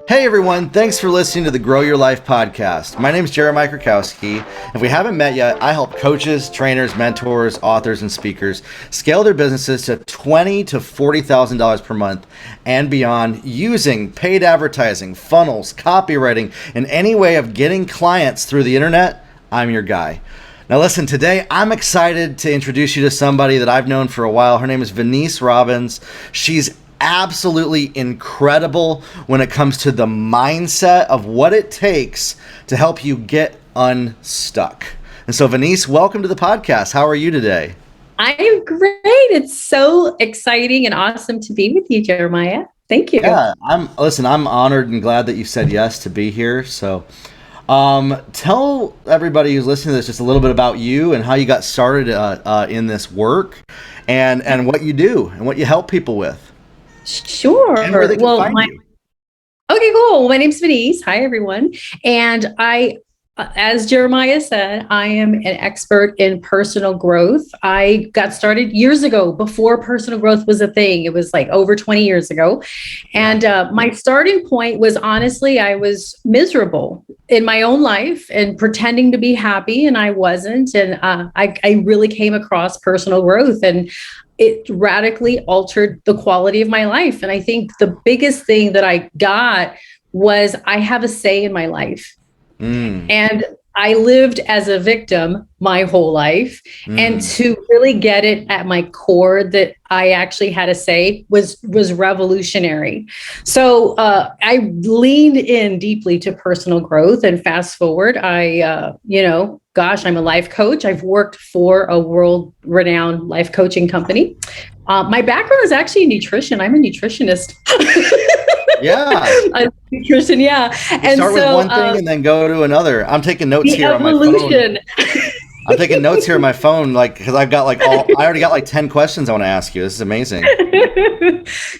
Hey everyone, thanks for listening to the Grow Your Life podcast. My name is Jeremiah Krakowski. If we haven't met yet, I help coaches, trainers, mentors, authors, and speakers scale their businesses to $20,000 to $40,000 per month and beyond using paid advertising, funnels, copywriting, and any way of getting clients through the internet. I'm your guy. Now listen, today I'm excited to introduce you to somebody that I've known for a while. Her name is Venniece Robbins. She's absolutely incredible when it comes to the mindset of what it takes to help you get unstuck. And so, Venniece, welcome to the podcast. How are you today? I am great. It's so exciting and awesome to be with you, Jeremiah. Thank you. Yeah, I'm honored and glad that you said yes to be here. So, tell everybody who's listening to this just a little bit about you and how you got started in this work and what you do and what you help people with. Sure. And where they can find you. Okay, cool. My name's Venniece. Hi, everyone. And as Jeremiah said, I am an expert in personal growth. I got started years ago before personal growth was a thing. It was like over 20 years ago. And my starting point was honestly, I was miserable in my own life and pretending to be happy, and I wasn't. And I really came across personal growth, and it radically altered the quality of my life. And I think the biggest thing that I got was I have a say in my life. And I lived as a victim my whole life. And to really get it at my core that I actually had a say was revolutionary. So I leaned in deeply to personal growth, and fast forward, I'm a life coach. I've worked for a world-renowned life coaching company. My background is actually nutrition. I'm a nutritionist. Yeah. Nutrition, yeah. And start with one thing and then go to another. I'm taking notes here on my phone. I'm taking notes here on my phone, because I've got I already got 10 questions I want to ask you. This is amazing.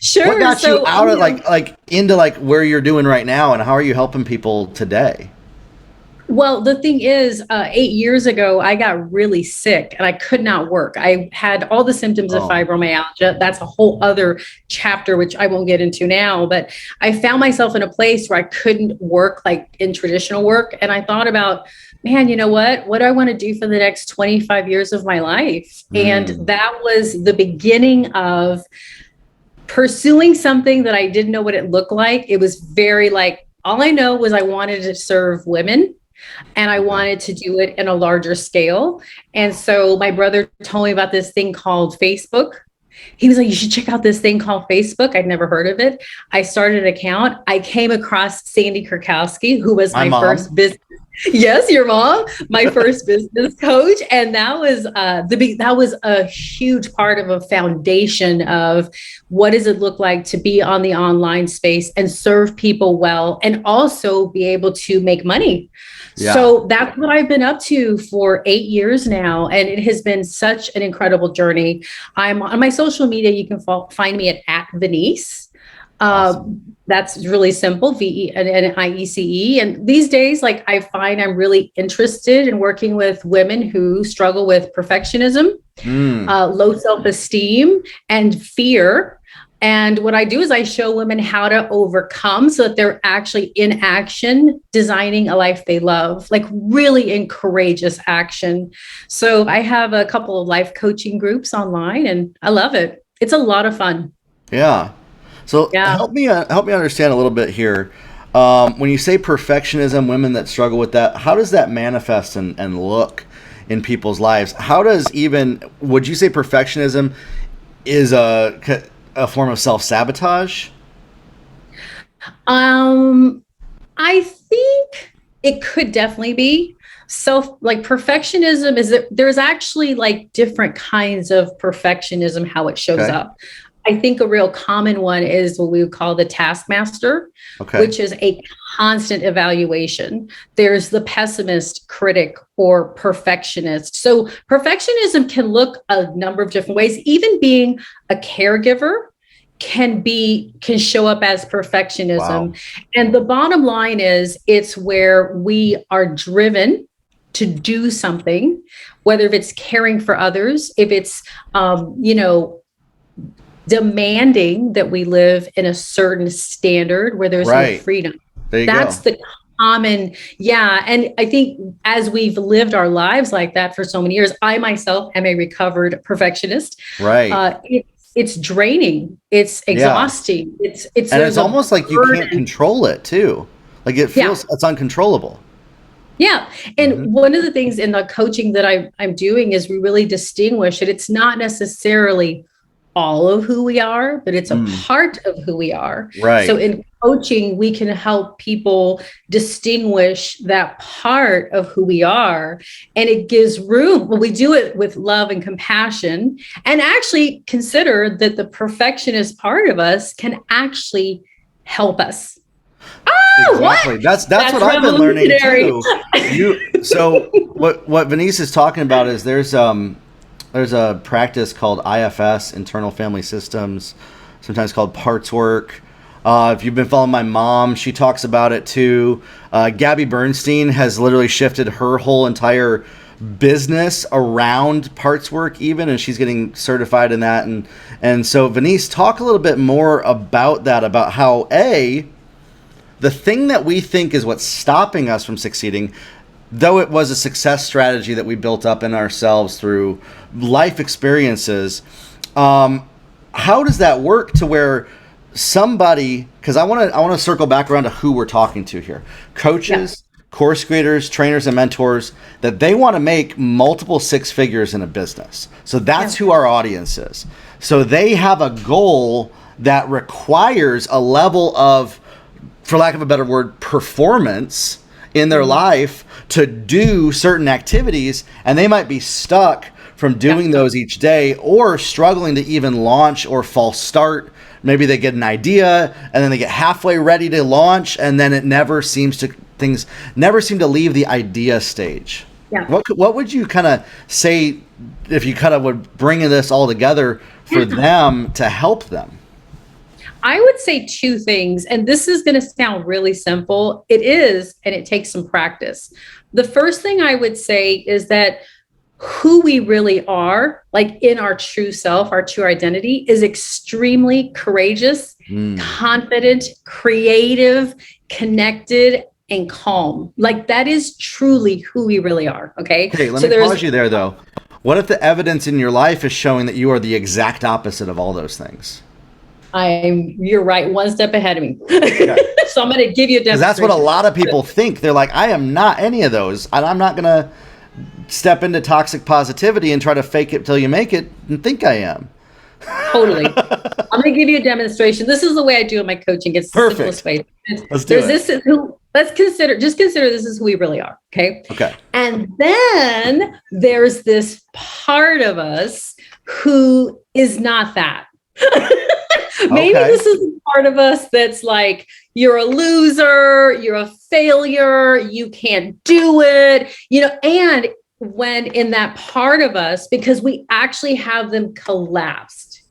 Sure. What got you out of into where you're doing right now, and how are you helping people today? Well, the thing is, 8 years ago, I got really sick and I could not work. I had all the symptoms of fibromyalgia. That's a whole other chapter, which I won't get into now. But I found myself in a place where I couldn't work like in traditional work. And I thought about, man, you know what? What do I want to do for the next 25 years of my life? And that was the beginning of pursuing something that I didn't know what it looked like. It was very all I know was I wanted to serve women. And I wanted to do it in a larger scale. And so my brother told me about this thing called Facebook. He was like, you should check out this thing called Facebook. I'd never heard of it. I started an account. I came across Sandy Krakowski, who was my first business. Yes, your mom, my first business coach. And that was that was a huge part of a foundation of what does it look like to be on the online space and serve people well, and also be able to make money. Yeah. So that's what I've been up to for 8 years now. And it has been such an incredible journey. I'm on my social media. You can find me at Venniece. Awesome. That's really simple, Viece. And these days, I find I'm really interested in working with women who struggle with perfectionism, low self-esteem, and fear. And what I do is I show women how to overcome so that they're actually in action, designing a life they love, really in courageous action. So I have a couple of life coaching groups online, and I love it. It's a lot of fun. Yeah. So help me understand a little bit here. When you say perfectionism, women that struggle with that, how does that manifest and look in people's lives? Would you say perfectionism is a form of self-sabotage? I think it could definitely be. Perfectionism is that there's actually different kinds of perfectionism, how it shows up. I think a real common one is what we would call the taskmaster, which is a constant evaluation. There's the pessimist, critic, or perfectionist. So perfectionism can look a number of different ways. Even being a caregiver can show up as perfectionism. Wow. And the bottom line is it's where we are driven to do something, whether if it's caring for others, if it's, demanding that we live in a certain standard where there's no freedom. There you That's go. the common, yeah. And I think as we've lived our lives like that for so many years, I myself am a recovered perfectionist. Right. It's draining. It's exhausting. It's and it's almost like you can't control it too. Like it feels it's uncontrollable. Yeah. And one of the things in the coaching that I'm doing is we really distinguish it. It's not necessarily all of who we are, but it's a part of who we are. Right. So in coaching, we can help people distinguish that part of who we are. And it gives room. Well, we do it with love and compassion, and actually consider that the perfectionist part of us can actually help us. Oh, exactly. That's what I've been learning too. So what Venniece is talking about is there's a practice called IFS, internal family systems, sometimes called parts work. If you've been following my mom, she talks about it too. Gabby Bernstein has literally shifted her whole entire business around parts work even, and she's getting certified in that. And so Venniece, talk a little bit more about that, about how the thing that we think is what's stopping us from succeeding, though it was a success strategy that we built up in ourselves through life experiences, how does that work to where somebody, because I want to circle back around to who we're talking to here, coaches, course creators, trainers, and mentors, that they want to make multiple six figures in a business. So that's who our audience is. So they have a goal that requires a level of, for lack of a better word, performance in their life to do certain activities, and they might be stuck from doing those each day, or struggling to even launch or false start. Maybe they get an idea and then they get halfway ready to launch, and then things never seem to leave the idea stage. Yeah. What would you kind of say if you kind of would bring this all together for them to help them? I would say two things, and this is going to sound really simple. It is, and it takes some practice. The first thing I would say is that who we really are, like in our true self, our true identity, is extremely courageous, confident, creative, connected, and calm. Like that is truly who we really are. Okay. Okay, let me pause you there though. What if the evidence in your life is showing that you are the exact opposite of all those things? You're right, one step ahead of me. Okay. So I'm going to give you a demonstration. Because that's what a lot of people think. They're like, I am not any of those. And I'm not going to step into toxic positivity and try to fake it till you make it and think I am. Totally. I'm going to give you a demonstration. This is the way I do in my coaching. It's the simplest way. Let's consider this is who we really are. Okay. Okay. And then there's this part of us who is not that. Maybe this is the part of us that's like, you're a loser, you're a failure, you can't do it, and when in that part of us, because we actually have them collapsed,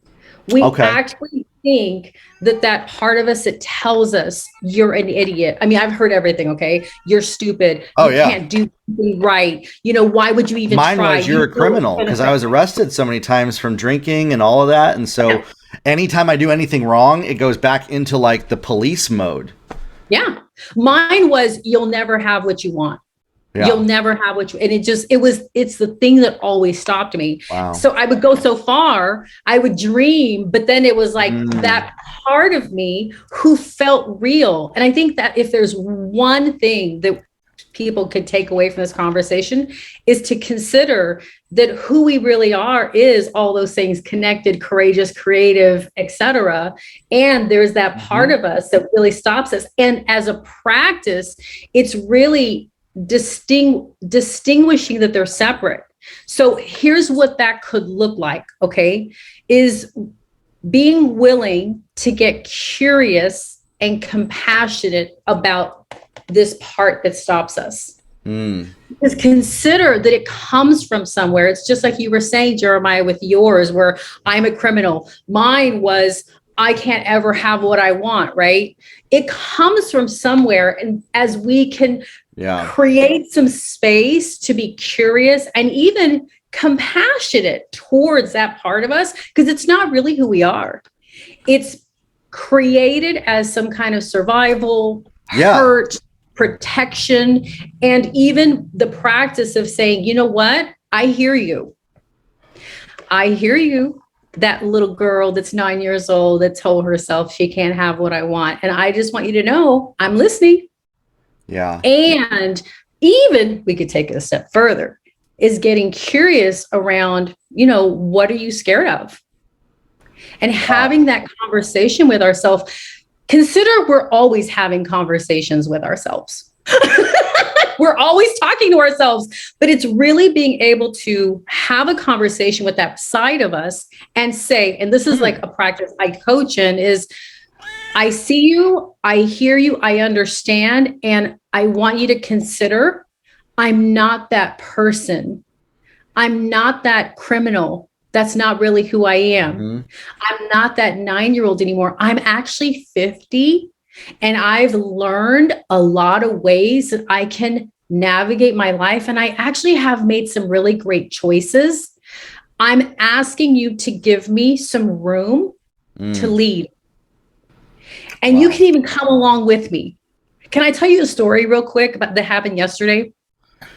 we actually think that part of us that tells us you're an idiot. I mean, I've heard everything. Okay. You're stupid. You can't do anything right. Why would you even try? Mine was you're a criminal, because I was arrested so many times from drinking and all of that. And so anytime I do anything wrong, it goes back into like the police mode. Yeah. Mine was, you'll never have what you want. Yeah. You'll never have what you, and it's the thing that always stopped me. Wow. So I would go so far, I would dream, but then it was like that part of me who felt real. And I think that if there's one thing that people could take away from this conversation, is to consider that who we really are is all those things: connected, courageous, creative, etc. And there's that part of us that really stops us. And as a practice, it's really distinguishing that they're separate. So here's what that could look like, is being willing to get curious and compassionate about this part that stops us. Because consider that it comes from somewhere. It's just like you were saying, Jeremiah, with yours, where I'm a criminal. Mine was, I can't ever have what I want, right? It comes from somewhere. And as we can create some space to be curious and even compassionate towards that part of us, because it's not really who we are. It's created as some kind of survival, hurt, protection, and even the practice of saying, you know what? I hear you. I hear you. That little girl that's 9 years old that told herself she can't have what I want. And I just want you to know I'm listening. Yeah. And even we could take it a step further, is getting curious around, what are you scared of? And having that conversation with ourselves. Consider we're always having conversations with ourselves. We're always talking to ourselves, but it's really being able to have a conversation with that side of us and say, and this is like a practice I coach in, is I see you, I hear you, I understand, and I want you to consider I'm not that person. I'm not that criminal. That's not really who I am. I'm not that 9-year-old anymore. I'm actually 50. And I've learned a lot of ways that I can navigate my life. And I actually have made some really great choices. I'm asking you to give me some room to lead. And you can even come along with me. Can I tell you a story real quick about that happened yesterday?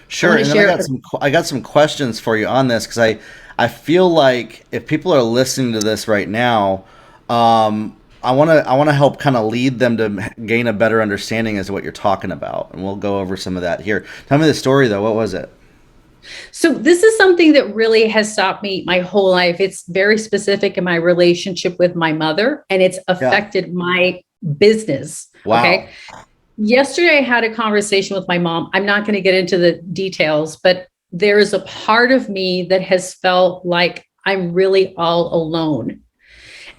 Sure. And then I got some questions for you on this, because I feel like if people are listening to this right now, I want to help kind of lead them to gain a better understanding as to what you're talking about. And we'll go over some of that here. Tell me the story though. What was it? So this is something that really has stopped me my whole life. It's very specific in my relationship with my mother, and it's affected my business. Wow. Okay. Yesterday I had a conversation with my mom. I'm not going to get into the details, but there is a part of me that has felt like I'm really all alone.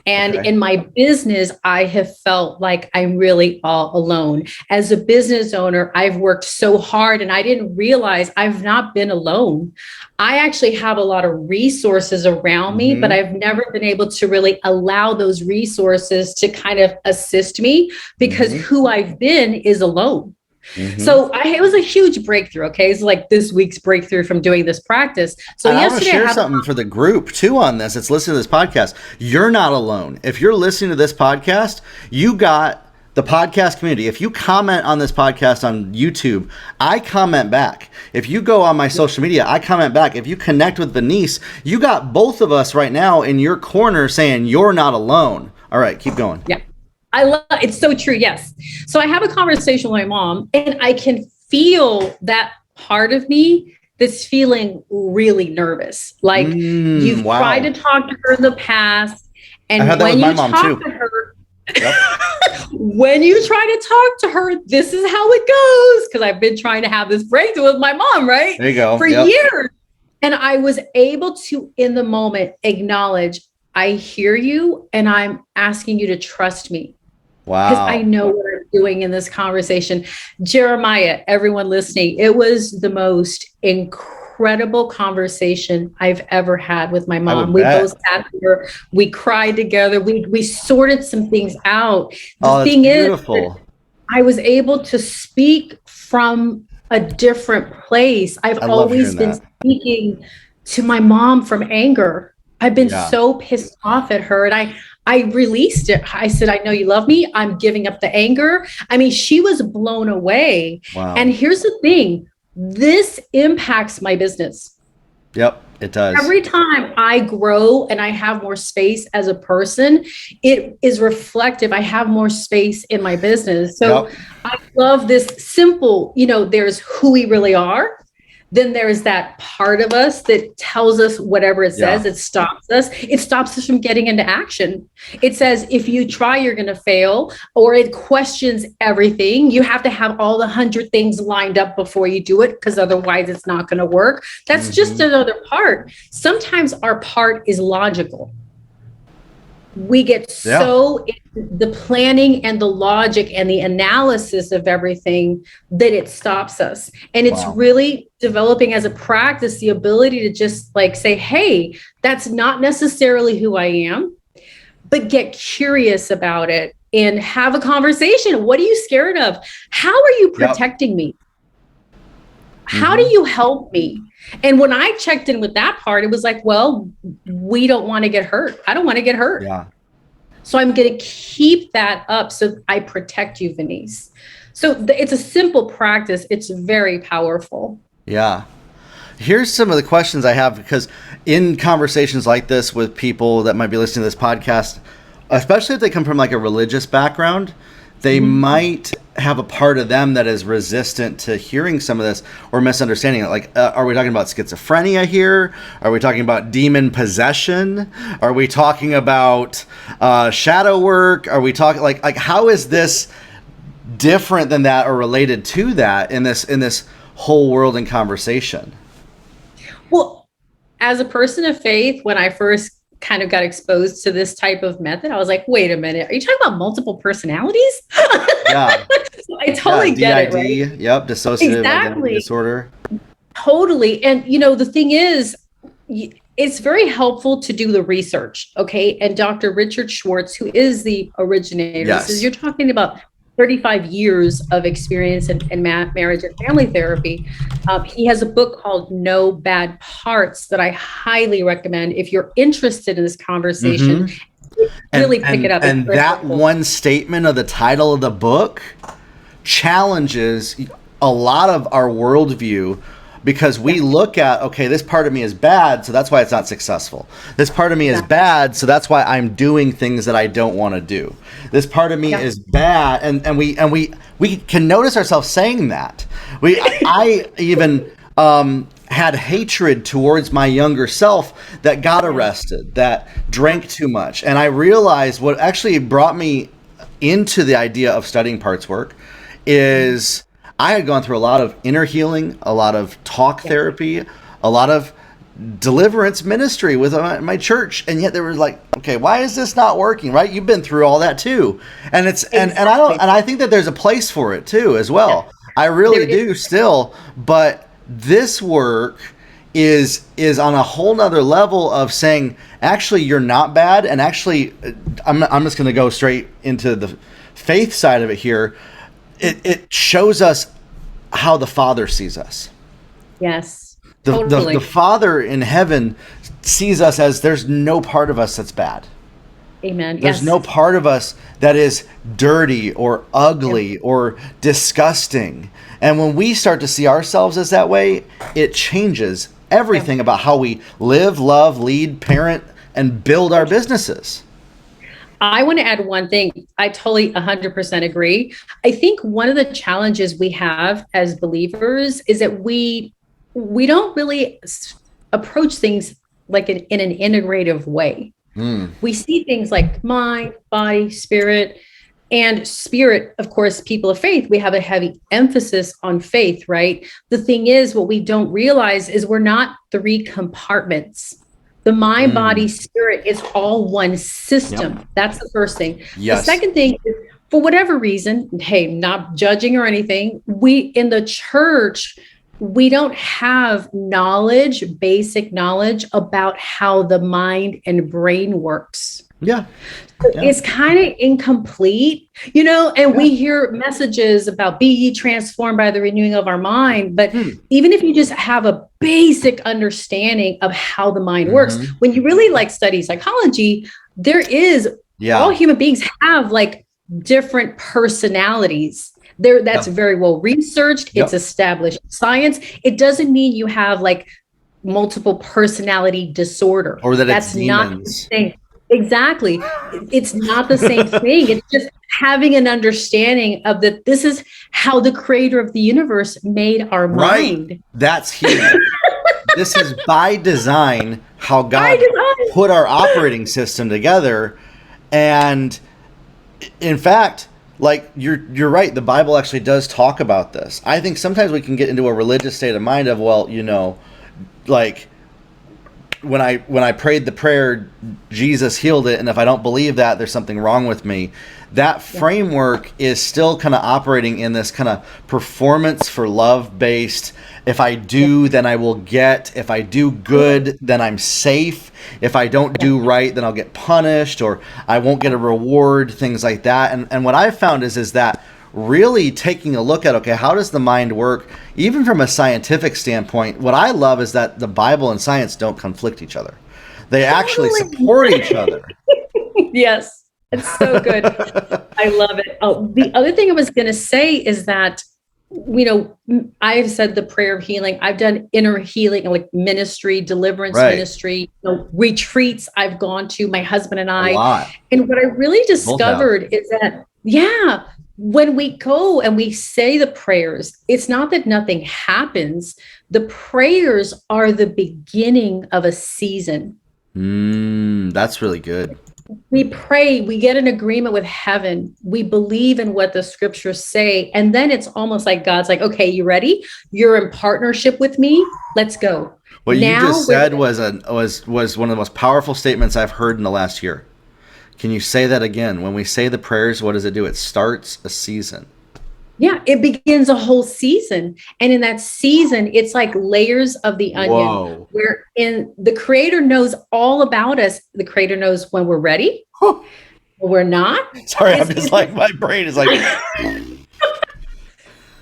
And in my business, I have felt like I'm really all alone. As a business owner, I've worked so hard and I didn't realize I've not been alone. I actually have a lot of resources around me, but I've never been able to really allow those resources to kind of assist me, because who I've been is alone. So it was a huge breakthrough. Okay. It's like this week's breakthrough from doing this practice. So and yesterday I want to share something for the group too on this. It's listening to this podcast. You're not alone. If you're listening to this podcast, you got the podcast community. If you comment on this podcast on YouTube, I comment back. If you go on my social media, I comment back. If you connect with Venniece, you got both of us right now in your corner saying you're not alone. All right, keep going. Yeah. I love it's so true. Yes. So I have a conversation with my mom, and I can feel that part of me that's feeling really nervous. Like you've tried to talk to her in the past, and when you talk to her, when you try to talk to her, this is how it goes. Because I've been trying to have this breakthrough with my mom, right? There you go. For years. And I was able to, in the moment, acknowledge, I hear you, and I'm asking you to trust me. Wow. Because I know what I'm doing in this conversation. Jeremiah, everyone listening, it was the most incredible conversation I've ever had with my mom. We both sat here, we cried together, we sorted some things out. The thing is, I was able to speak from a different place. I've always been speaking to my mom from anger. I've been so pissed off at her, and I released it. I said, I know you love me. I'm giving up the anger. I mean, she was blown away. Wow. And here's the thing. This impacts my business. Yep, it does. Every time I grow and I have more space as a person, it is reflective. I have more space in my business. So I love this simple, there's who we really are. Then there's that part of us that tells us whatever it says. It stops us. It stops us from getting into action. It says, if you try, you're going to fail, or it questions everything. You have to have all the 100 things lined up before you do it, because otherwise it's not going to work. That's just another part. Sometimes our part is logical. We get so into the planning and the logic and the analysis of everything that it stops us. And it's really developing as a practice, the ability to just say, hey, that's not necessarily who I am, but get curious about it and have a conversation. What are you scared of? How are you protecting me? How do you help me? And when I checked in with that part, it was like, well, we don't want to get hurt. I don't want to get hurt. Yeah. So I'm going to keep that up so I protect you, Venniece. So it's a simple practice. It's very powerful. Yeah. Here's some of the questions I have, because in conversations like this with people that might be listening to this podcast, especially if they come from like a religious background, they might have a part of them that is resistant to hearing some of this or misunderstanding it. Like, are we talking about schizophrenia here? Are we talking about demon possession? Are we talking about shadow work? Are we talking like how is this different than that or related to that in this whole world and conversation? Well, as a person of faith, when I first kind of got exposed to this type of method, I was like, wait a minute, are you talking about multiple personalities? Yeah. So I totally get it, right? Yep, dissociative identity disorder. Totally. And, the thing is, it's very helpful to do the research, okay? And Dr. Richard Schwartz, who is the originator, says you're talking about 35 years of experience in marriage and family therapy. He has a book called No Bad Parts that I highly recommend if you're interested in this conversation. Really pick it up. And that one statement of the title of the book challenges a lot of our worldview, because we look at, okay, this part of me is bad, so that's why it's not successful. This part of me is bad, so that's why I'm doing things that I don't want to do. This part of me is bad, and we can notice ourselves saying that. I even had hatred towards my younger self that got arrested, that drank too much, and I realized what actually brought me into the idea of studying parts work is I had gone through a lot of inner healing, a lot of talk therapy, a lot of deliverance ministry with my church, and yet they were like, okay, why is this not working? Right? You've been through all that too, and it's and I think that there's a place for it too as well. Yeah. I really do still, but this work is on a whole nother level of saying, actually, you're not bad, and actually, I'm just going to go straight into the faith side of it here. It shows us how the Father sees us. Yes. The Father in heaven sees us as there's no part of us that's bad. Amen. There's no part of us that is dirty or ugly or disgusting. And when we start to see ourselves as that way, it changes everything about how we live, love, lead, parent, and build our businesses. I want to add one thing. I totally 100% agree. I think one of the challenges we have as believers is that we don't really approach things like in an integrative way. We see things like mind, body, spirit, and spirit. Of course, people of faith, we have a heavy emphasis on faith, right? The thing is, what we don't realize is we're not three compartments. The mind, body, spirit is all one system. Yep. That's the first thing. Yes. The second thing is, for whatever reason, hey, not judging or anything, we in the church, we don't have basic knowledge about how the mind and brain works. Yeah. So it's kind of incomplete, and we hear messages about be ye transformed by the renewing of our mind. But even if you just have a basic understanding of how the mind works, when you really study psychology, there is all human beings have different personalities. That's very well researched. It's established science. It doesn't mean you have multiple personality disorder, or that's not the same. Exactly. It's not the same thing. It's just having an understanding of that this is how the creator of the universe made our mind. That's huge. This is by design how God put our operating system together. And in fact, you're right, the Bible actually does talk about this. I think sometimes we can get into a religious state of mind of, when I prayed the prayer, Jesus healed it, and if I don't believe that, there's something wrong with me. That framework is still kind of operating in this kind of performance for love based. If I do, then I will get. If I do good, then I'm safe. If I don't do right, then I'll get punished, or I won't get a reward, things like that. And what I've found is that really taking a look at, okay, how does the mind work? Even from a scientific standpoint, what I love is that the Bible and science don't conflict each other. They actually support each other. Yes, it's so good. I love it. Oh, the other thing I was going to say is that, I've said the prayer of healing. I've done inner healing, like ministry, deliverance ministry, retreats I've gone to, my husband and I. A lot. And what I really discovered is that, when we go and we say the prayers, it's not that nothing happens. The prayers are the beginning of a season. That's really good. We pray, we get an agreement with heaven. We believe in what the scriptures say. And then it's almost like God's like, okay, you ready? You're in partnership with me. Let's go. What you just said was one of the most powerful statements I've heard in the last year. Can you say that again? When we say the prayers, what does it do? It starts a season. Yeah, it begins a whole season. And in that season, it's like layers of the onion. Where the Creator knows all about us. The Creator knows when we're ready, when we're not. Sorry, I'm just like, my brain is like.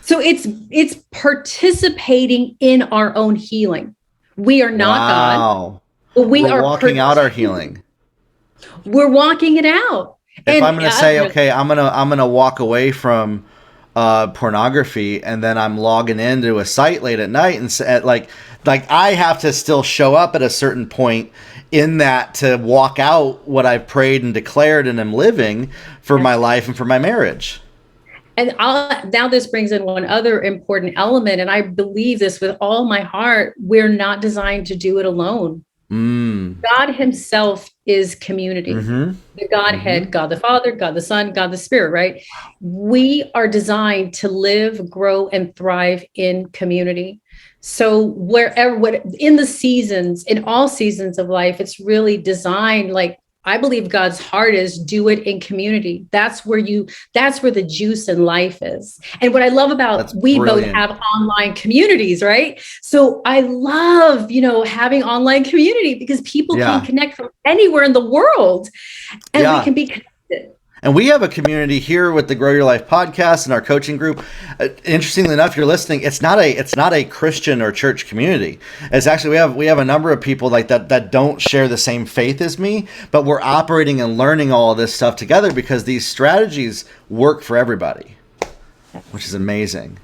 So it's participating in our own healing. We are not God. But we're walking out our healing. We're walking it out. If I'm going to say, okay, I'm gonna walk away from pornography, and then I'm logging into a site late at night, and like I have to still show up at a certain point in that to walk out what I've prayed and declared and am living for my life and for my marriage. And now this brings in one other important element, and I believe this with all my heart. We're not designed to do it alone. God himself is community. The Godhead, God the Father, God the Son, God the Spirit, right? We are designed to live, grow, and thrive in community. So in the seasons, in all seasons of life, it's really designed, like, I believe God's heart is do it in community. That's where the juice in life is. And what I love about, we both have online communities, right? So I love, having online community because people can connect from anywhere in the world, and we can be connected. And we have a community here with the Grow Your Life podcast and our coaching group. Interestingly enough, you're listening. It's not a Christian or church community. It's actually we have a number of people like that don't share the same faith as me, but we're operating and learning all of this stuff together because these strategies work for everybody, which is amazing.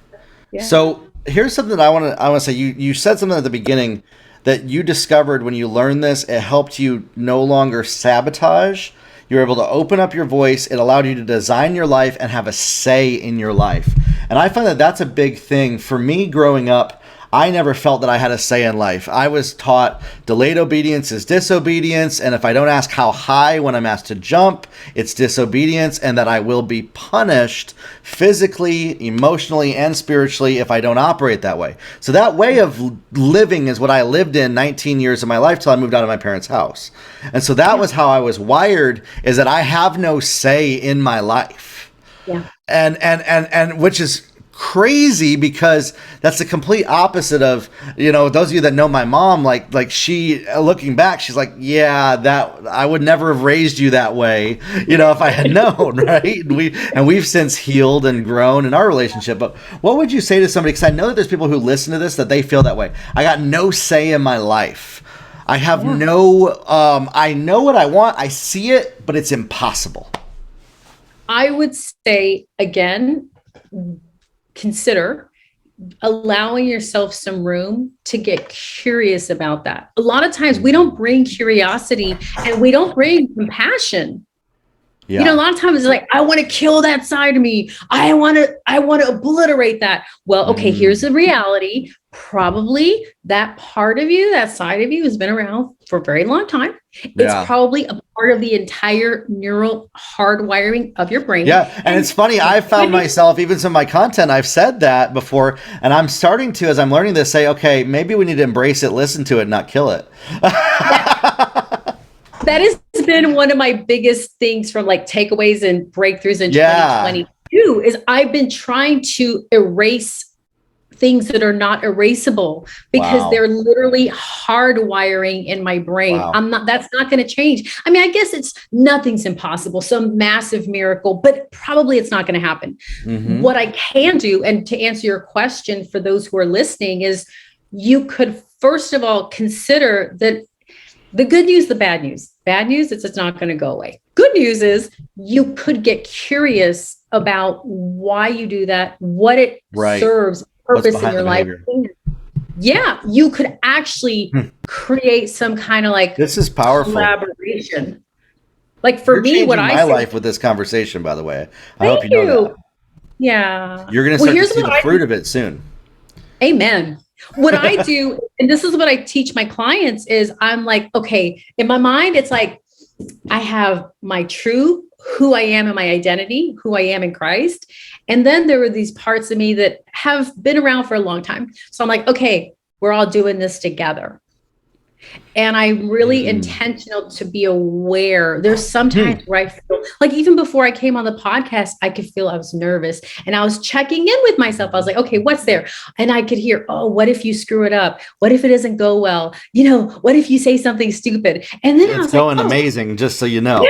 Yeah. So here's something that I want to say. You said something at the beginning that you discovered when you learned this. It helped you no longer sabotage. You were able to open up your voice. It allowed you to design your life and have a say in your life. And I find that that's a big thing. For me growing up, I never felt that I had a say in life. I was taught delayed obedience is disobedience. And if I don't ask how high when I'm asked to jump, it's disobedience, and that I will be punished physically, emotionally, and spiritually if I don't operate that way. So that way of living is what I lived in 19 years of my life till I moved out of my parents' house. And so that was how I was wired, is that I have no say in my life. Yeah. And which is crazy, because that's the complete opposite of, those of you that know my mom, like she, looking back, she's like, yeah, that I would never have raised you that way, if I had known, right? And we've since healed and grown in our relationship. But what would you say to somebody, because I know that there's people who listen to this that they feel that way. I got no say in my life. I have I know what I want. I see it, but it's impossible. I would say, again, consider allowing yourself some room to get curious about that. A lot of times we don't bring curiosity and we don't bring compassion. Yeah. A lot of times it's like, I want to kill that side of me. I want to obliterate that. Well, okay, here's the reality. Probably that part of you, that side of you, has been around for a very long time. It's probably a part of the entire neural hardwiring of your brain. Yeah. And it's funny, I've found myself, even some of my content, I've said that before, and I'm starting to, as I'm learning this, say, okay, maybe we need to embrace it, listen to it, not kill it. That has been one of my biggest things from like takeaways and breakthroughs in 2022 is I've been trying to erase things that are not erasable because they're literally hardwiring in my brain. That's not going to change. I mean, I guess nothing's impossible, some massive miracle, but probably it's not going to happen. What I can do, and to answer your question for those who are listening, is you could first of all consider that the good news, the bad news. Bad news is it's not going to go away. Good news is you could get curious about why you do that, what it serves, purpose in your life. Yeah, you could actually create some kind of like this is powerful collaboration. Like for You're me, what my life with this conversation, by the way. I hope you know that. Yeah, you're going to start to see the fruit of it soon. Amen. What I do, and this is what I teach my clients, is I'm like, okay, in my mind, it's like I have my true who I am in my identity, who I am in Christ. And then there were these parts of me that have been around for a long time. So I'm like, okay, we're all doing this together. And I'm really intentional to be aware. There's sometimes where I feel like, even before I came on the podcast, I could feel I was nervous and I was checking in with myself. I was like, okay, what's there? And I could hear, oh, what if you screw it up? What if it doesn't go well? You know, what if you say something stupid? And then it's going amazing, just so you know.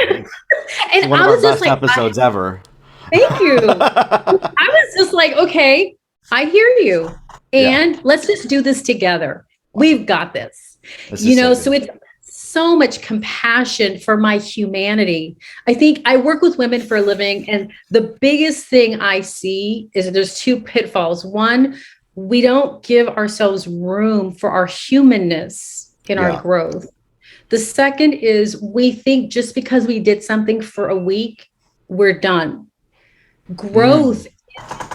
And one of our best episodes ever. Thank you. I was just like, okay, I hear you. And let's just do this together. We've got this. So it's so much compassion for my humanity. I think I work with women for a living, and the biggest thing I see is that there's two pitfalls. One, we don't give ourselves room for our humanness in our growth. The second is we think just because we did something for a week, we're done. Growth is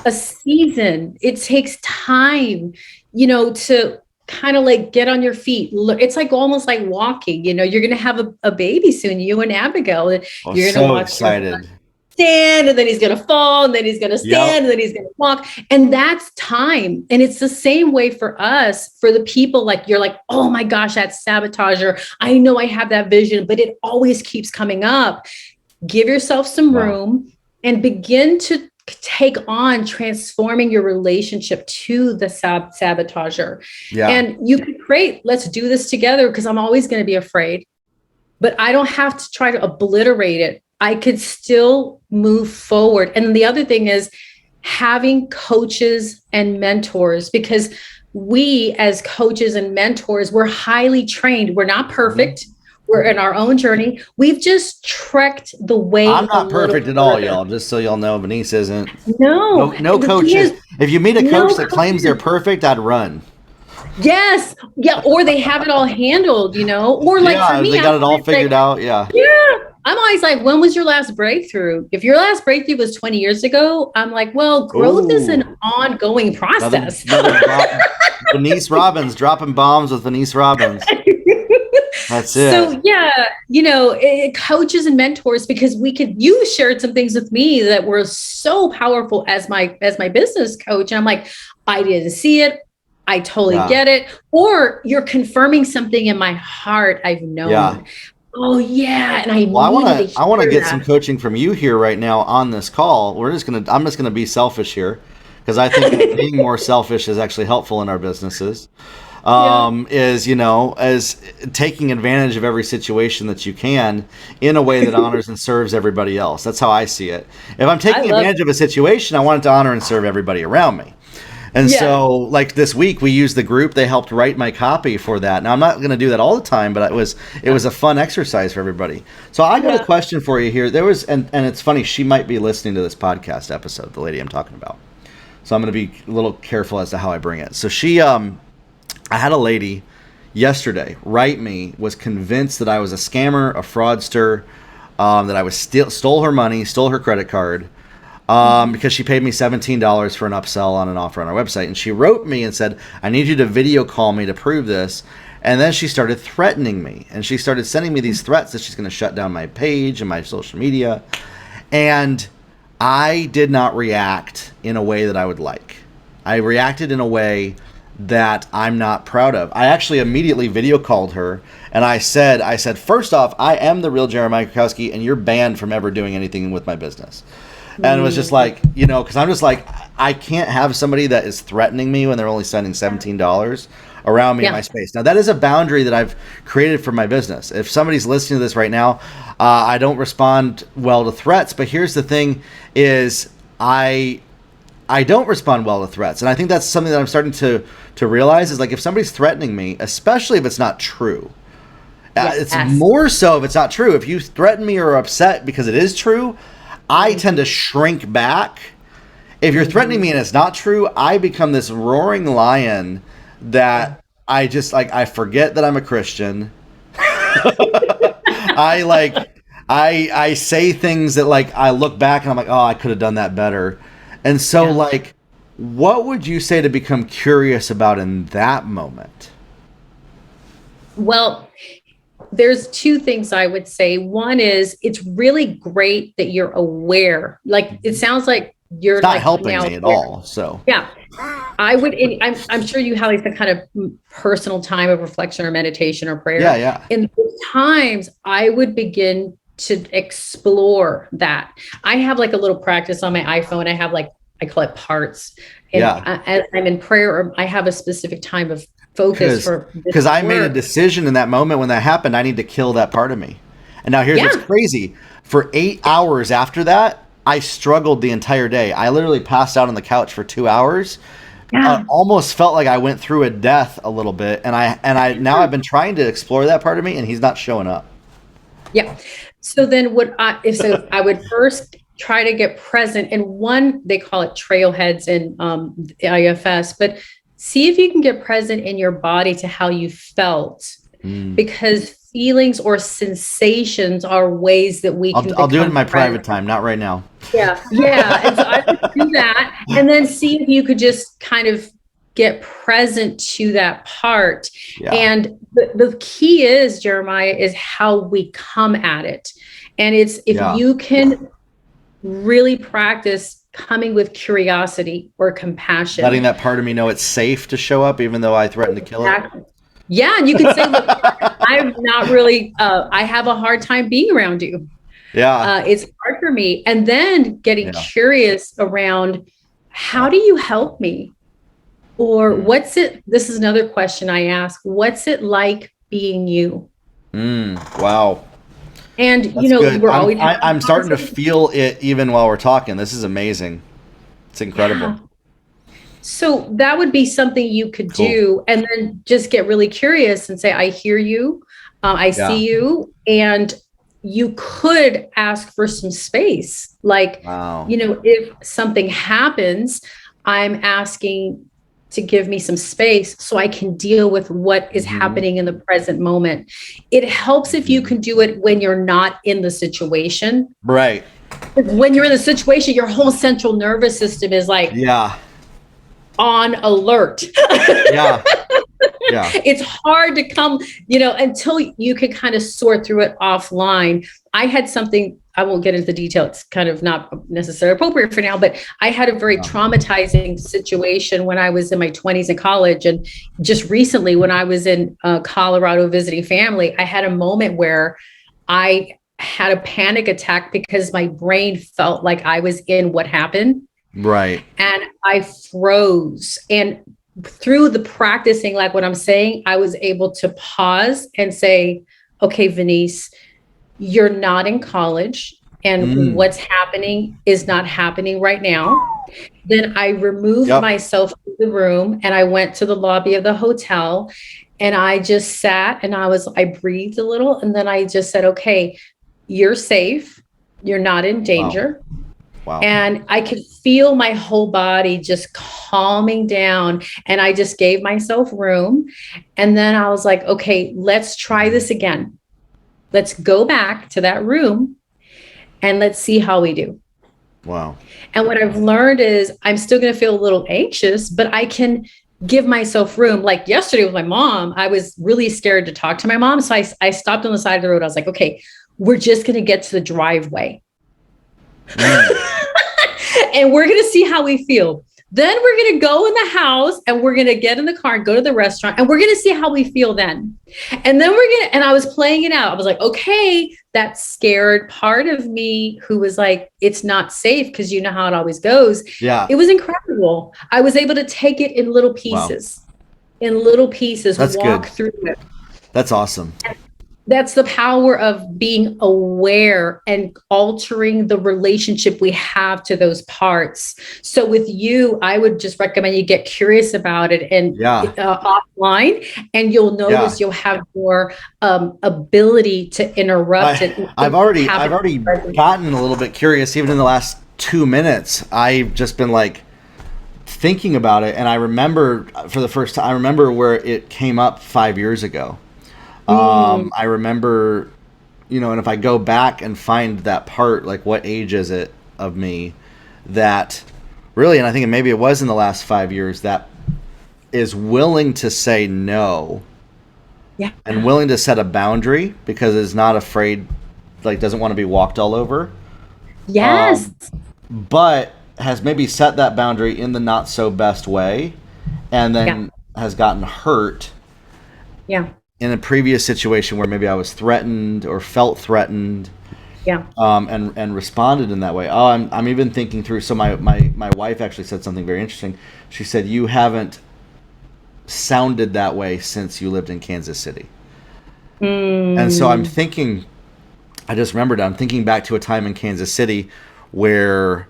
a season. It takes time, to kind of like get on your feet. It's like almost like walking, you're going to have a baby soon, you and Abigail. And you're going to watch excited. Stand, and then he's going to fall, and then he's going to stand, and then he's going to walk. And that's time. And it's the same way for us, for the people, like you're like, oh my gosh, that sabotager. I know I have that vision, but it always keeps coming up. Give yourself some room and begin to take on transforming your relationship to the sabotager. And you can create, let's do this together, because I'm always going to be afraid, but I don't have to try to obliterate it. I could still move forward. And the other thing is having coaches and mentors, because we as coaches and mentors, we're highly trained. We're not perfect. We're in our own journey. We've just trekked the way. I'm not perfect at all, y'all. Just so y'all know, Venniece isn't. No coaches. If you meet a coach that claims they're perfect, I'd run. Yes. Yeah. Or they have it all handled, or like for me, they got it all figured out. Yeah. I'm always like, when was your last breakthrough? If your last breakthrough was 20 years ago, I'm like, well, growth is an ongoing process. Venniece Robbins, dropping bombs with Venniece Robbins. That's it. So coaches and mentors, because you shared some things with me that were so powerful as my business coach. And I'm like, I didn't see it. I totally get it. Or you're confirming something in my heart I've known. Yeah. Oh yeah. And I want to get some coaching from you here right now on this call. I'm just gonna be selfish here, because I think that being more selfish is actually helpful in our businesses. As taking advantage of every situation that you can in a way that honors and serves everybody else. That's how I see it. If I'm taking advantage of a situation, I want it to honor and serve everybody around me. And so, like this week, we used the group. They helped write my copy for that. Now, I'm not going to do that all the time, but it was a fun exercise for everybody. So I got a question for you here. There was, and it's funny, she might be listening to this podcast episode, the lady I'm talking about. So I'm going to be a little careful as to how I bring it. So I had a lady yesterday write me, was convinced that I was a scammer, a fraudster, that I stole her money, stole her credit card, because she paid me $17 for an upsell on an offer on our website. And she wrote me and said, I need you to video call me to prove this. And then she started threatening me, and she started sending me these threats that she's going to shut down my page and my social media. And I did not react in a way that I would like. I reacted in a way that I'm not proud of. I actually immediately video called her, and I said, first off, I am the real Jeremiah Krakowski, and you're banned from ever doing anything with my business. And it was just like, because I'm just like, I can't have somebody that is threatening me when they're only spending $17 around me in my space. Now, that is a boundary that I've created for my business. If somebody's listening to this right now, I don't respond well to threats. But here's the thing is I don't respond well to threats. And I think that's something that I'm starting to realize is like if somebody's threatening me, especially if it's not true, it's more so if it's not true. If you threaten me or are upset because it is true, I tend to shrink back. If you're threatening me and it's not true, I become this roaring lion that I just like, I forget that I'm a Christian. I say things that like, I look back and I'm like, oh, I could have done that better. And so like, what would you say to become curious about in that moment? Well, there's two things I would say. One is it's really great that you're aware. Like it sounds like you're not like helping now me at all. So yeah, I would. I'm sure you have like the kind of personal time of reflection or meditation or prayer. Yeah. In those times, I would begin to explore that. I have like a little practice on my iPhone. I have like I call it parts. And as I'm in prayer, or I have a specific time of focus because I made a decision in that moment when that happened. I need to kill that part of me. And now here's what's crazy. For 8 hours after that, I struggled the entire day. I literally passed out on the couch for 2 hours. Almost felt like I went through a death a little bit. And I now I've been trying to explore that part of me, and he's not showing up. Yeah. So then I would first try to get present. And one, they call it trailheads in the IFS, but see if you can get present in your body to how you felt, because feelings or sensations are ways that we can. I'll do it in my private time, not right now. Yeah. And so I would do that, and then see if you could just kind of get present to that part. Yeah. And the key is, Jeremiah, is how we come at it. And it's if you can really practice coming with curiosity or compassion. Letting that part of me know it's safe to show up, even though I threaten to kill it. Yeah. And you can say, look, I'm not really, I have a hard time being around you. Yeah. It's hard for me. And then getting curious around, how do you help me? Or this is another question I ask, what's it like being you? Wow. And, that's we're always. I'm starting to feel it even while we're talking. This is amazing. It's incredible. Yeah. So that would be something you could do, and then just get really curious and say, I hear you. I see you. And you could ask for some space. Like, if something happens, I'm asking to give me some space so I can deal with what is happening in the present moment. It helps if you can do it when you're not in the situation. Right. When you're in the situation, your whole central nervous system is like on alert. Yeah. It's hard to come, until you can kind of sort through it offline. I had something, I won't get into the detail. It's kind of not necessarily appropriate for now, but I had a very traumatizing situation when I was in my 20s in college. And just recently, when I was in Colorado visiting family, I had a moment where I had a panic attack because my brain felt like I was in what happened. Right. And I froze. And through the practicing, like what I'm saying, I was able to pause and say, okay, Venniece, you're not in college, and what's happening is not happening right now. Then I removed myself from the room, and I went to the lobby of the hotel, and I just sat and I breathed a little, and then I just said, okay, you're safe. You're not in danger. Wow. And I could feel my whole body just calming down, and I just gave myself room. And then I was like, okay, let's try this again. Let's go back to that room and let's see how we do. Wow. And what I've learned is I'm still going to feel a little anxious, but I can give myself room. Like yesterday with my mom, I was really scared to talk to my mom. So I stopped on the side of the road. I was like, okay, we're just going to get to the driveway. And we're going to see how we feel. Then we're going to go in the house and we're going to get in the car and go to the restaurant and we're going to see how we feel then. And then and I was playing it out. I was like, okay, that scared part of me who was like, it's not safe because you know how it always goes. Yeah. It was incredible. I was able to take it in little pieces, That's walk good. through it. That's awesome. That's the power of being aware and altering the relationship we have to those parts. So with you, I would just recommend you get curious about it and offline, and you'll notice you'll have more ability to interrupt it. I've already gotten a little bit curious, even in the last 2 minutes. I've just been like thinking about it, and I remember for the first time, I remember where it came up 5 years ago. I remember, and if I go back and find that part, like what age is it of me that really, and I think maybe it was in the last 5 years, that is willing to say no and willing to set a boundary because is not afraid, like doesn't want to be walked all over. Yes. But has maybe set that boundary in the not so best way and then has gotten hurt. Yeah. In a previous situation where maybe I was threatened or felt threatened, and responded in that way. Oh, I'm even thinking through. So my wife actually said something very interesting. She said, "You haven't sounded that way since you lived in Kansas City." And so I'm thinking. I just remembered. I'm thinking back to a time in Kansas City where,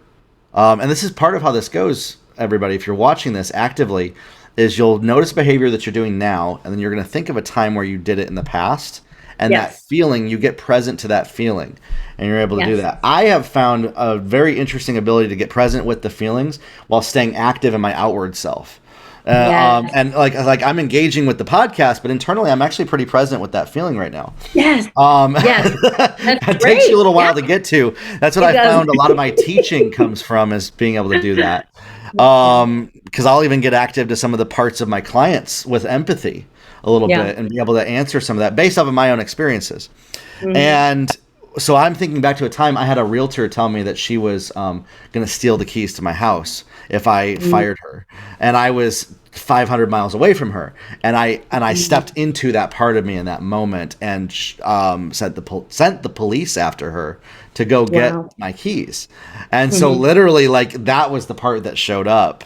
and this is part of how this goes. Everybody, if you're watching this actively, is you'll notice behavior that you're doing now, and then you're going to think of a time where you did it in the past, and that feeling, you get present to that feeling, and you're able to do that. I have found a very interesting ability to get present with the feelings while staying active in my outward self. And like I'm engaging with the podcast, but internally I'm actually pretty present with that feeling right now. Yes. It takes you a little while to get to. That's what I found a lot of my teaching comes from, is being able to do that. Because I'll even get active to some of the parts of my clients with empathy a little bit and be able to answer some of that based off of my own experiences. And so I'm thinking back to a time I had a realtor tell me that she was going to steal the keys to my house if I fired her, and I was 500 miles away from her, and I stepped into that part of me in that moment and sent the police after her to go get my keys. And so literally, like, that was the part that showed up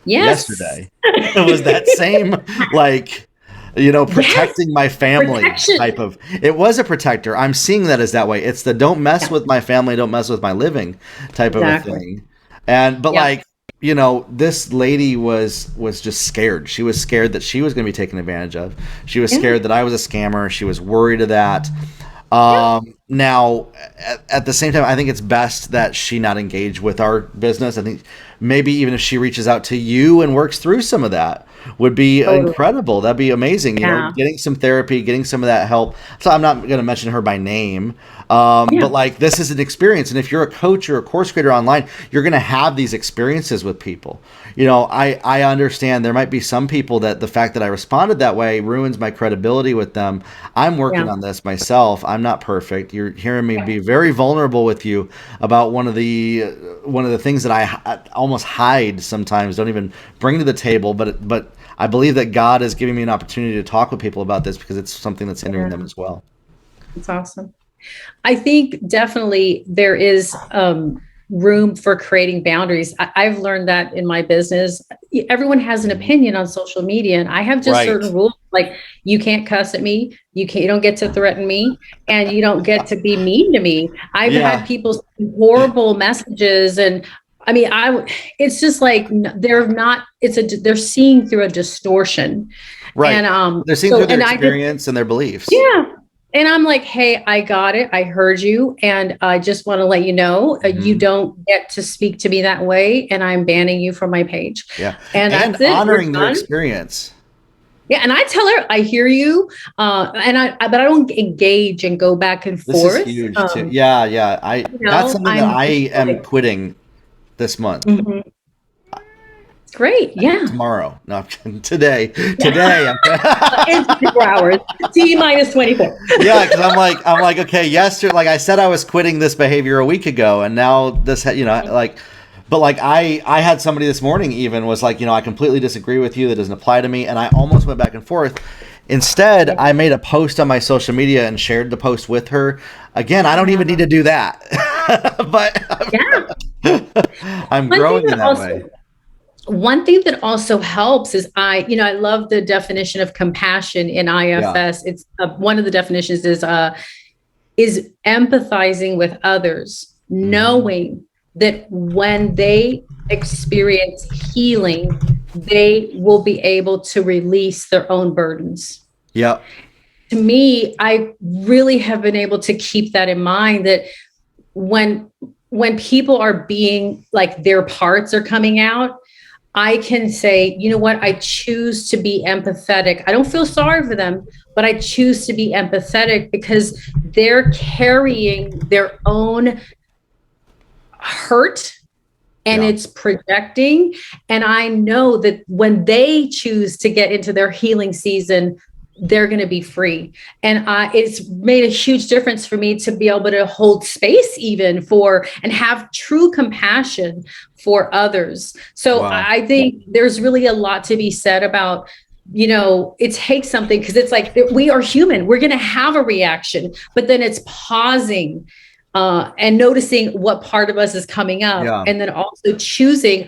yesterday. It was that same, like, protecting my family type of, it was a protector. I'm seeing that as that way. It's the don't mess with my family, don't mess with my living type of a thing. But like, this lady was just scared. She was scared that she was going to be taken advantage of. She was scared that I was a scammer. She was worried of that. Now, at the same time, I think it's best that she not engage with our business. I think maybe even if she reaches out to you and works through some of that would be incredible. That'd be amazing. Getting some therapy, getting some of that help. So I'm not going to mention her by name, but like, this is an experience. And if you're a coach or a course creator online, you're going to have these experiences with people. I understand there might be some people that the fact that I responded that way ruins my credibility with them. I'm working on this myself. I'm not perfect. You're hearing me be very vulnerable with you about one of the things that I almost hide sometimes, don't even bring to the table, but I believe that God is giving me an opportunity to talk with people about this because it's something that's hindering them as well. That's awesome. I think definitely there is room for creating boundaries. I've learned that in my business. Everyone has an opinion on social media, and I have just certain rules, like you can't cuss at me, you don't get to threaten me, and you don't get to be mean to me. I've had people send horrible messages, and I mean, it's just like they're seeing through a distortion, right? And they're seeing through their experience and their beliefs. Yeah. And I'm like, hey, I got it. I heard you. And I just want to let you know, you don't get to speak to me that way. And I'm banning you from my page. Yeah. And that's it. Honoring their experience. Yeah. And I tell her, I hear you. But I don't engage and go back and forth. This is huge too. Yeah. That's something that I am quitting this month. Great. Yeah. Tomorrow. No, today. Today. In 24 hours. T minus 24. Yeah, because I'm like, okay, yesterday, like I said, I was quitting this behavior a week ago, and now this, But like I had somebody this morning even was like, I completely disagree with you. That doesn't apply to me. And I almost went back and forth. Instead, I made a post on my social media and shared the post with her. Again, I don't even need to do that. But I'm growing in that way. One thing that also helps is I love the definition of compassion in IFS. Yeah. It's one of the definitions is empathizing with others, knowing that when they experience healing, they will be able to release their own burdens. Yeah. To me, I really have been able to keep that in mind, that when people are being like their parts are coming out, I can say, you know what, I choose to be empathetic. I don't feel sorry for them, but I choose to be empathetic because they're carrying their own hurt and it's projecting. And I know that when they choose to get into their healing season, they're going to be free. And it's made a huge difference for me to be able to hold space even for and have true compassion for others. So I think there's really a lot to be said about, it takes something, because it's like we are human. We're going to have a reaction, but then it's pausing and noticing what part of us is coming up. And then also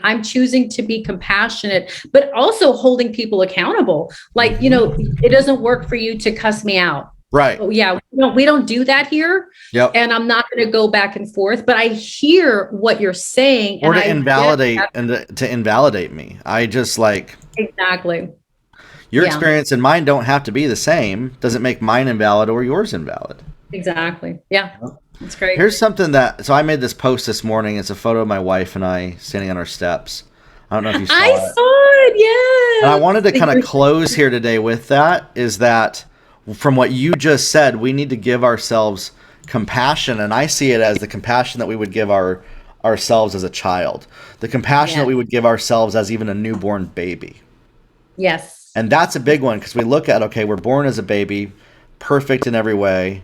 I'm choosing to be compassionate, but also holding people accountable. Like, it doesn't work for you to cuss me out. Right. Oh, yeah. We don't do that here. Yep. And I'm not going to go back and forth, but I hear what you're saying. Or to invalidate me. I just like. Exactly. Your experience and mine don't have to be the same. Doesn't make mine invalid or yours invalid. Exactly. Yeah. That's great. Here's something so I made this post this morning. It's a photo of my wife and I standing on our steps. I don't know if you saw it. I saw it, yeah. And I wanted to kind of close here today with that, is that from what you just said, we need to give ourselves compassion. And I see it as the compassion that we would give ourselves as a child, the compassion that we would give ourselves as even a newborn baby. Yes. And that's a big one, because we look at, okay, we're born as a baby, perfect in every way.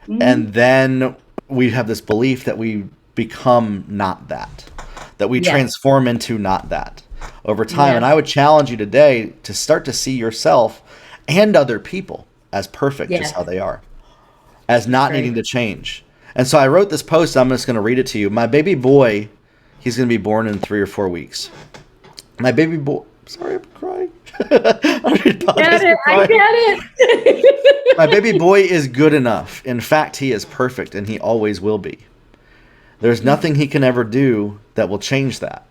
Mm-hmm. And then we have this belief that we become not that we transform into not that over time. Yeah. And I would challenge you today to start to see yourself and other people as perfect, just how they are, as not needing to change. And so I wrote this post. I'm just going to read it to you. My baby boy, he's going to be born in 3 or 4 weeks. My baby boy, sorry, I'm crying. I get it. My baby boy is good enough. In fact, he is perfect, and he always will be. There's nothing he can ever do that will change that.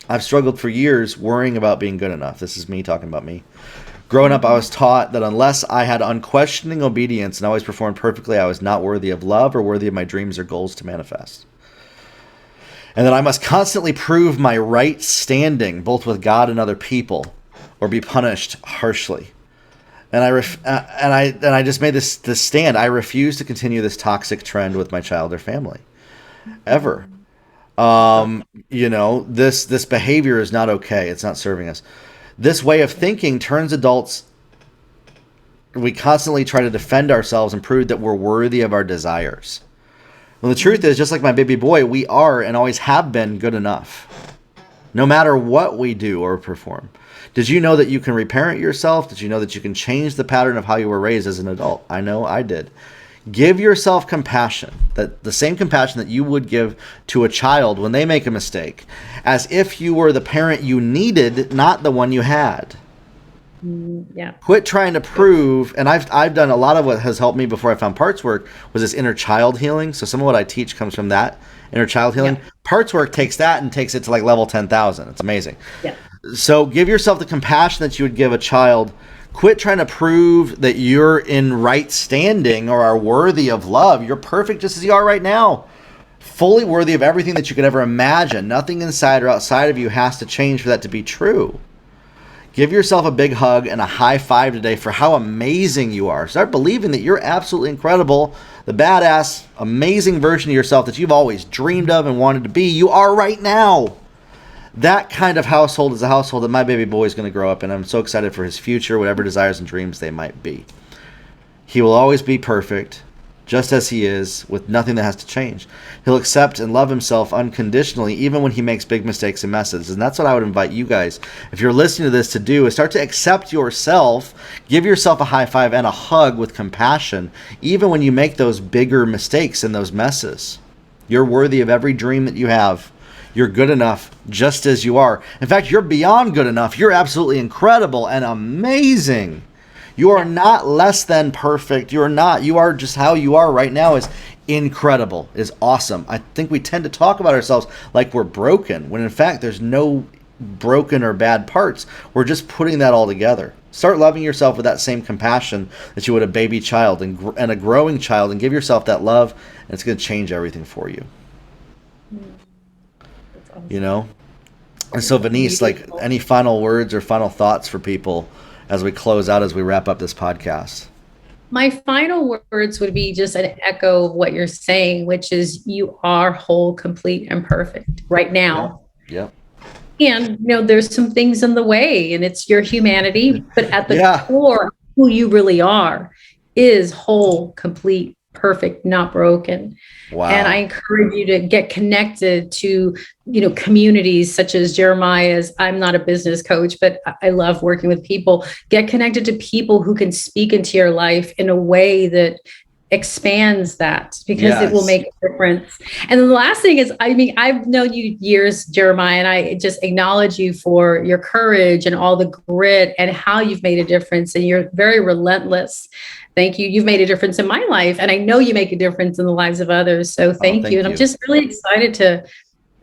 I've struggled for years worrying about being good enough. This is me talking about me. Growing up, I was taught that unless I had unquestioning obedience and always performed perfectly, I was not worthy of love or worthy of my dreams or goals to manifest. And that I must constantly prove my right standing, both with God and other people, or be punished harshly. And I just made this stand. I refuse to continue this toxic trend with my child or family, ever. This behavior is not okay. It's not serving us. This way of thinking turns adults. We constantly try to defend ourselves and prove that we're worthy of our desires. Well, the truth is, just like my baby boy, we are and always have been good enough, no matter what we do or perform. Did you know that you can reparent yourself? Did you know that you can change the pattern of how you were raised as an adult? I know I did. Give yourself compassion, that the same compassion that you would give to a child when they make a mistake, as if you were the parent you needed, not the one you had. Yeah. Quit trying to prove, and I've done a lot of what has helped me before I found parts work was this inner child healing. So some of what I teach comes from that inner child healing. Yeah. Parts work takes that and takes it to like level 10,000. It's amazing. Yeah. So give yourself the compassion that you would give a child. Quit trying to prove that you're in right standing or are worthy of love. You're perfect just as you are right now. Fully worthy of everything that you could ever imagine. Nothing inside or outside of you has to change for that to be true. Give yourself a big hug and a high five today for how amazing you are. Start believing that you're absolutely incredible, the badass, amazing version of yourself that you've always dreamed of and wanted to be. You are right now. That kind of household is the household that my baby boy is going to grow up in. I'm so excited for his future, whatever desires and dreams they might be. He will always be perfect. just as he is, with nothing that has to change. He'll accept and love himself unconditionally, even when he makes big mistakes and messes. And that's what I would invite you guys, if you're listening to this, to do, is start to accept yourself, give yourself a high five and a hug with compassion, even when you make those bigger mistakes and those messes. You're worthy of every dream that you have. You're good enough just as you are. In fact, you're beyond good enough. You're absolutely incredible and amazing. You are not less than perfect. You are just how you are right now is incredible, is awesome. I think we tend to talk about ourselves like we're broken, when in fact there's no broken or bad parts. We're just putting that all together. Start loving yourself with that same compassion that you would a baby child and a growing child, and give yourself that love, and it's going to change everything for you. That's awesome. You know? And so Venniece, like, any final words or final thoughts for people as we close out, as we wrap up this podcast? My final words would be just an echo of what you're saying, which is you are whole, complete, and perfect right now. Yep. And, there's some things in the way, and it's your humanity, but at the core, who you really are is whole, complete, perfect, not broken. Wow. And I encourage you to get connected to, communities such as Jeremiah's. I'm not a business coach, but I love working with people. Get connected to people who can speak into your life in a way that expands that, because it will make a difference. And then the last thing is, I've known you years, Jeremiah, and I just acknowledge you for your courage and all the grit and how you've made a difference. And you're very relentless. Thank you. You've made a difference in my life, and I know you make a difference in the lives of others. So thank you. And I'm just really excited to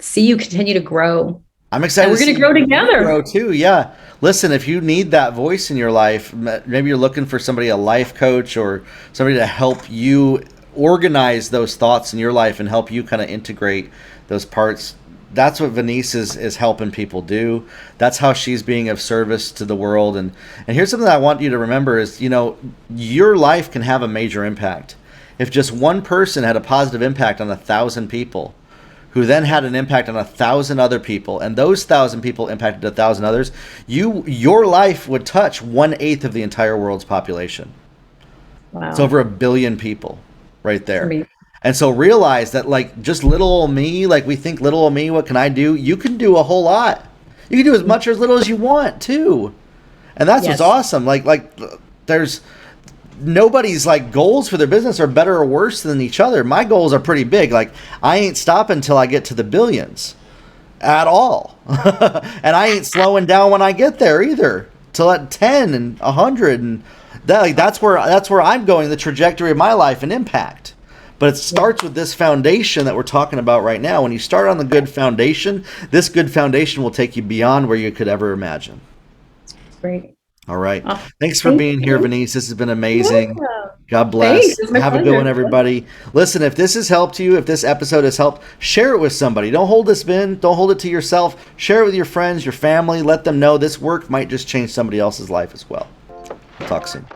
see you continue to grow. I'm excited. And we're going to grow together. Grow too. Yeah. Listen, if you need that voice in your life, maybe you're looking for somebody, a life coach or somebody to help you organize those thoughts in your life and help you kind of integrate those parts. That's what Venniece is helping people do. That's how she's being of service to the world. And here's something that I want you to remember is, your life can have a major impact. If just one person had a positive impact on 1,000 people, who then had an impact on 1,000 other people, and those 1,000 people impacted 1,000 others, your life would touch 1/8 of the entire world's population. Wow. It's over 1 billion people right there. And so realize that, like, just little old me, like we think little old me, what can I do? You can do a whole lot. You can do as much or as little as you want too. And that's what's awesome. Like there's nobody's like goals for their business are better or worse than each other. My goals are pretty big. Like, I ain't stopping until I get to the billions at all. And I ain't slowing down when I get there either, till at 10 and 100. And that's where I'm going, the trajectory of my life and impact. But it starts with this foundation that we're talking about right now. When you start on the good foundation, this good foundation will take you beyond where you could ever imagine. Great. All right. Thanks for being here, Venniece. This has been amazing. God bless. Have a good one, everybody. Listen, if this has helped you, if this episode has helped, share it with somebody. Don't hold this in. Don't hold it to yourself. Share it with your friends, your family. Let them know this work might just change somebody else's life as well. Talk soon.